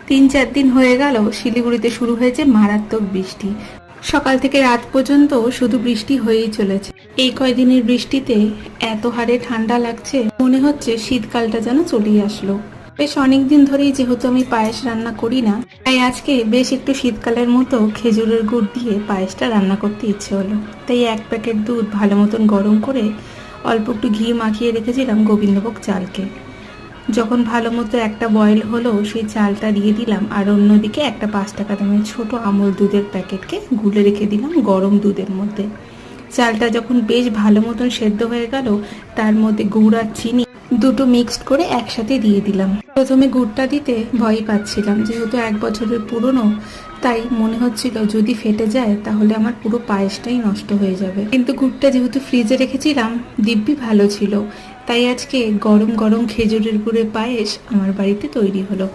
3-4 দিন হয়ে গেল শিলিগুড়িতে শুরু হয়েছে মারাত্মক বৃষ্টি। সকাল থেকে রাত পর্যন্ত শুধু বৃষ্টি হয়েই চলেছে। এই কয়দিনের বৃষ্টিতে এত হারে ঠান্ডা লাগছে, মনে হচ্ছে শীতকালটা যেন চলেই আসলো। বেশ অনেকদিন ধরেই যেহেতু আমি পায়েস রান্না করি না, তাই আজকে বেশ একটু শীতকালের মতো খেজুরের গুড় দিয়ে পায়েসটা রান্না করতে ইচ্ছে হলো। তাই 1 প্যাকেট দুধ ভালো মতন গরম করে অল্প একটু ঘি মাখিয়ে রেখেছিলাম গোবিন্দভোগ চালকে। যখন ভালো মতো একটা বয়েল হলো, সেই চালটা দিয়ে দিলাম, আর অন্যদিকে একটা 5 টাকা দামের ছোট আমুল দুধের প্যাকেটকে গুলে রেখে দিলাম গরম দুধের মধ্যে। চালটা যখন বেশ ভালো মতন সেদ্ধ হয়ে গেল, তার মধ্যে গুড় আর চিনি দুটো মিক্সড করে একসাথে দিয়ে দিলাম। প্রথমে গুড়টা দিতে ভয় পাচ্ছিলাম, যেহেতু 1 বছরের পুরনো, তাই মনে হচ্ছিল যদি ফেটে যায় তাহলে আমার পুরো পায়েসটাই নষ্ট হয়ে যাবে। কিন্তু গুড়টা যেহেতু ফ্রিজে রেখেছিলাম দিব্যি ভালো ছিল, তাই আজকে গরম গরম খেজুরের গুড়ের পায়েস আমার বাড়িতে তৈরি হলো।